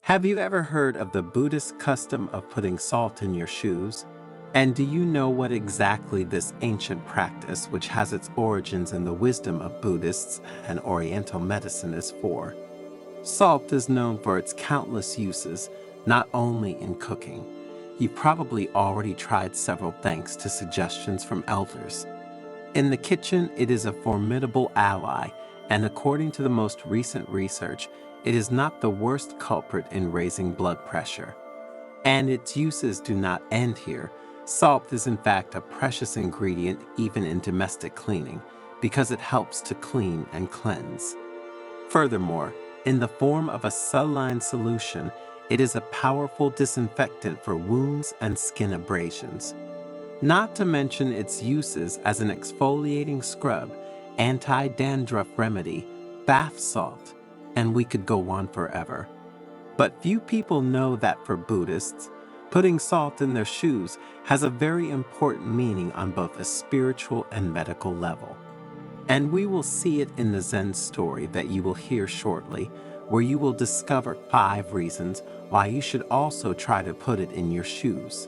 Have you ever heard of the Buddhist custom of putting salt in your shoes? And do you know what exactly this ancient practice, which has its origins in the wisdom of Buddhists and Oriental medicine, is for? Salt is known for its countless uses, not only in cooking. You've probably already tried several thanks to suggestions from elders. In the kitchen, it is a formidable ally, and according to the most recent research, it is not the worst culprit in raising blood pressure. And its uses do not end here. Salt is in fact a precious ingredient even in domestic cleaning, because it helps to clean and cleanse. Furthermore, in the form of a saline solution, it is a powerful disinfectant for wounds and skin abrasions. Not to mention its uses as an exfoliating scrub, anti-dandruff remedy, bath salt, and we could go on forever. But few people know that for Buddhists, putting salt in their shoes has a very important meaning on both a spiritual and medical level. And we will see it in the Zen story that you will hear shortly, where you will discover 5 reasons why you should also try to put it in your shoes.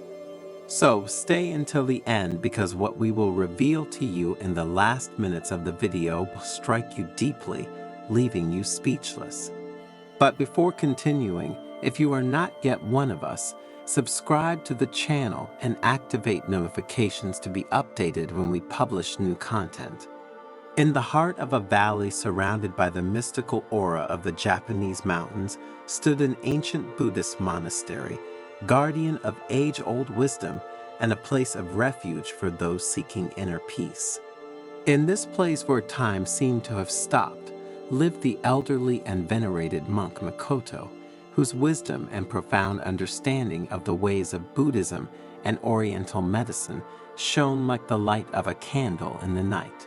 So stay until the end, because what we will reveal to you in the last minutes of the video will strike you deeply, leaving you speechless. But before continuing, if you are not yet one of us, subscribe to the channel and activate notifications to be updated when we publish new content. In the heart of a valley surrounded by the mystical aura of the Japanese mountains stood an ancient Buddhist monastery, guardian of age-old wisdom and a place of refuge for those seeking inner peace. In this place where time seemed to have stopped, lived the elderly and venerated Monk Makoto, whose wisdom and profound understanding of the ways of Buddhism and Oriental medicine shone like the light of a candle in the night.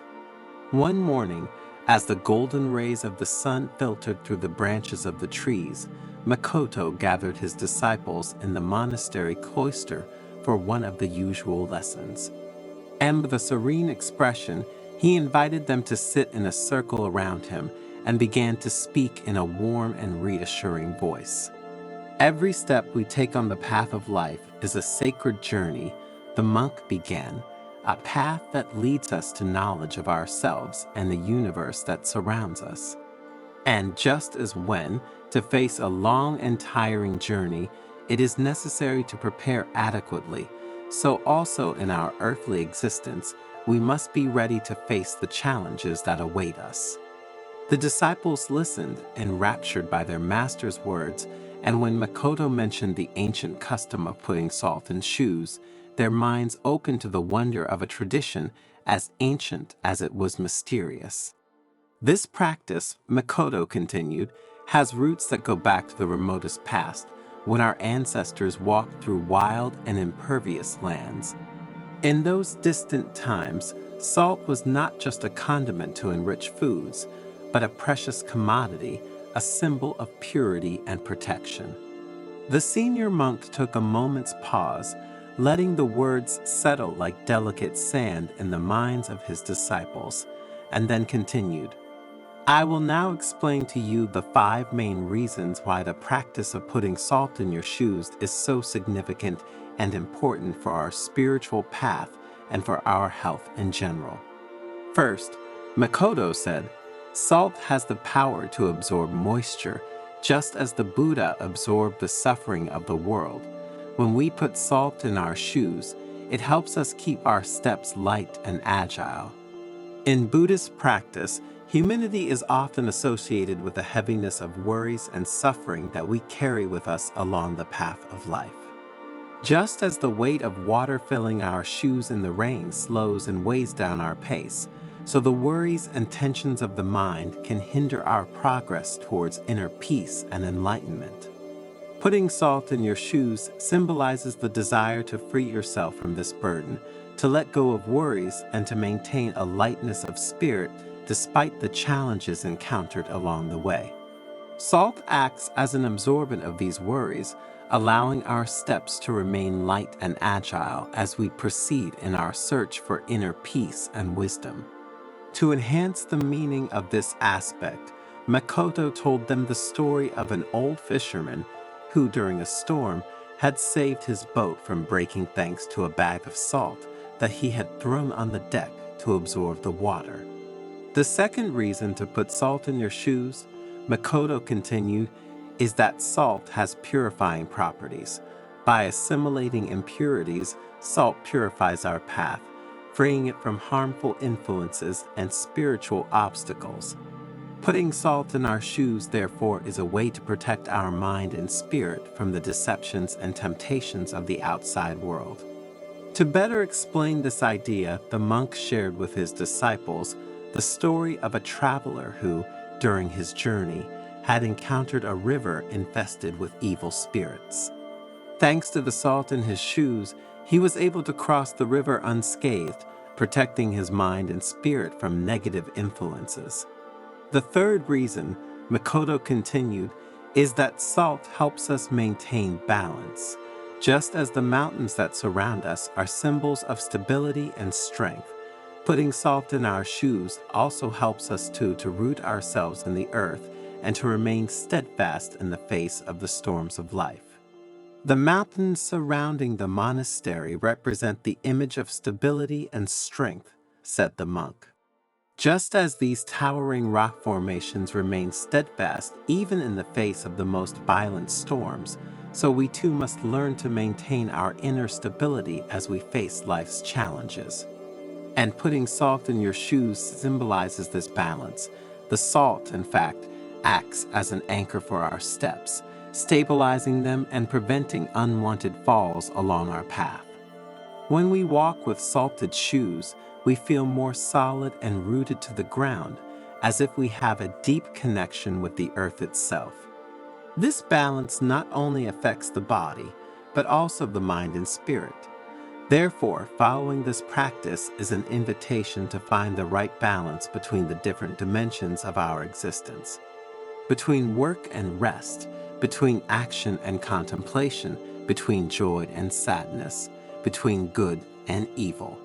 One morning, as the golden rays of the sun filtered through the branches of the trees, Makoto gathered his disciples in the monastery cloister for one of the usual lessons. And with a serene expression, he invited them to sit in a circle around him and began to speak in a warm and reassuring voice. Every step we take on the path of life is a sacred journey, the monk began, a path that leads us to knowledge of ourselves and the universe that surrounds us. And just as when, to face a long and tiring journey, it is necessary to prepare adequately, so also in our earthly existence, we must be ready to face the challenges that await us. The disciples listened, enraptured by their master's words, and when Makoto mentioned the ancient custom of putting salt in shoes, their minds opened to the wonder of a tradition as ancient as it was mysterious. This practice, Makoto continued, has roots that go back to the remotest past, when our ancestors walked through wild and impervious lands. In those distant times, salt was not just a condiment to enrich foods, but a precious commodity, a symbol of purity and protection. The senior monk took a moment's pause, letting the words settle like delicate sand in the minds of his disciples, and then continued, I will now explain to you the 5 main reasons why the practice of putting salt in your shoes is so significant and important for our spiritual path and for our health in general. First, Makoto said, salt has the power to absorb moisture, just as the Buddha absorbed the suffering of the world. When we put salt in our shoes, it helps us keep our steps light and agile. In Buddhist practice, humility is often associated with the heaviness of worries and suffering that we carry with us along the path of life. Just as the weight of water filling our shoes in the rain slows and weighs down our pace, so the worries and tensions of the mind can hinder our progress towards inner peace and enlightenment. Putting salt in your shoes symbolizes the desire to free yourself from this burden, to let go of worries, and to maintain a lightness of spirit despite the challenges encountered along the way. Salt acts as an absorbent of these worries, allowing our steps to remain light and agile as we proceed in our search for inner peace and wisdom. To enhance the meaning of this aspect, Makoto told them the story of an old fisherman. who during a storm had saved his boat from breaking thanks to a bag of salt that he had thrown on the deck to absorb the water. The second reason to put salt in your shoes, Makoto continued, is that salt has purifying properties. By assimilating impurities, salt purifies our path, freeing it from harmful influences and spiritual obstacles. Putting salt in our shoes, therefore, is a way to protect our mind and spirit from the deceptions and temptations of the outside world. To better explain this idea, the monk shared with his disciples the story of a traveler who, during his journey, had encountered a river infested with evil spirits. Thanks to the salt in his shoes, he was able to cross the river unscathed, protecting his mind and spirit from negative influences. The third reason, Makoto continued, is that salt helps us maintain balance. Just as the mountains that surround us are symbols of stability and strength, putting salt in our shoes also helps us to root ourselves in the earth and to remain steadfast in the face of the storms of life. The mountains surrounding the monastery represent the image of stability and strength, said the monk. Just as these towering rock formations remain steadfast even in the face of the most violent storms, so we too must learn to maintain our inner stability as we face life's challenges. And putting salt in your shoes symbolizes this balance. The salt, in fact, acts as an anchor for our steps, stabilizing them and preventing unwanted falls along our path. When we walk with salted shoes, we feel more solid and rooted to the ground, as if we have a deep connection with the earth itself. This balance not only affects the body, but also the mind and spirit. Therefore, following this practice is an invitation to find the right balance between the different dimensions of our existence. Between work and rest, between action and contemplation, between joy and sadness, between good and evil.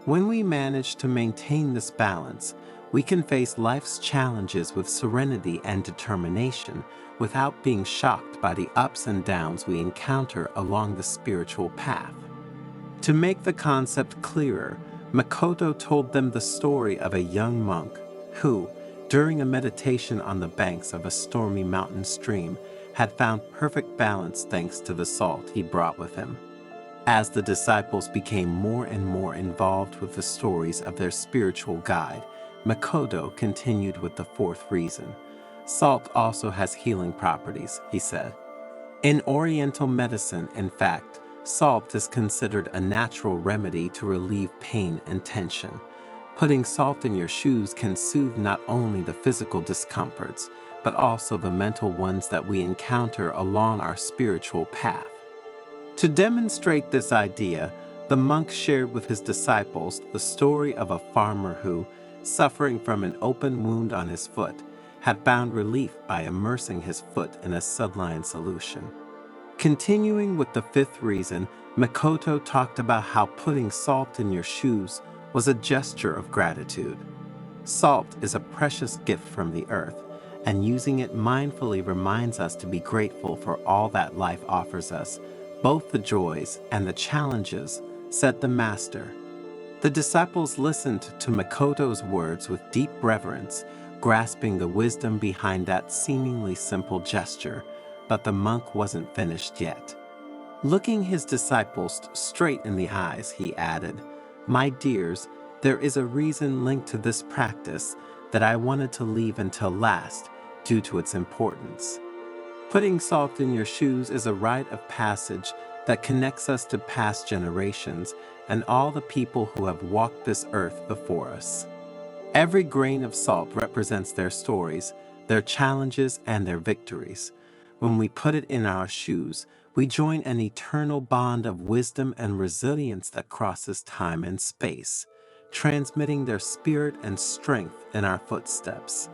When we manage to maintain this balance, we can face life's challenges with serenity and determination without being shocked by the ups and downs we encounter along the spiritual path. To make the concept clearer, Makoto told them the story of a young monk who, during a meditation on the banks of a stormy mountain stream, had found perfect balance thanks to the salt he brought with him. As the disciples became more and more involved with the stories of their spiritual guide, Makoto continued with the fourth reason. Salt also has healing properties, he said. In Oriental medicine, in fact, salt is considered a natural remedy to relieve pain and tension. Putting salt in your shoes can soothe not only the physical discomforts, but also the mental ones that we encounter along our spiritual path. To demonstrate this idea, the monk shared with his disciples the story of a farmer who, suffering from an open wound on his foot, had found relief by immersing his foot in a saline solution. Continuing with the fifth reason, Makoto talked about how putting salt in your shoes was a gesture of gratitude. Salt is a precious gift from the earth, and using it mindfully reminds us to be grateful for all that life offers us, both the joys and the challenges, said the master. The disciples listened to Makoto's words with deep reverence, grasping the wisdom behind that seemingly simple gesture, but the monk wasn't finished yet. Looking his disciples straight in the eyes, he added, "My dears, there is a reason linked to this practice that I wanted to leave until last due to its importance. Putting salt in your shoes is a rite of passage that connects us to past generations and all the people who have walked this earth before us. Every grain of salt represents their stories, their challenges, and their victories. When we put it in our shoes, we join an eternal bond of wisdom and resilience that crosses time and space, transmitting their spirit and strength in our footsteps."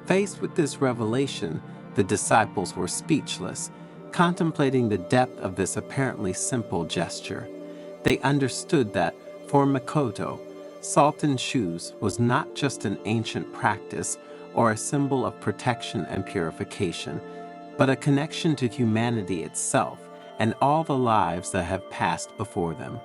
Faced with this revelation, the disciples were speechless, contemplating the depth of this apparently simple gesture. They understood that, for Makoto, salt in shoes was not just an ancient practice or a symbol of protection and purification. but a connection to humanity itself and all the lives that have passed before them.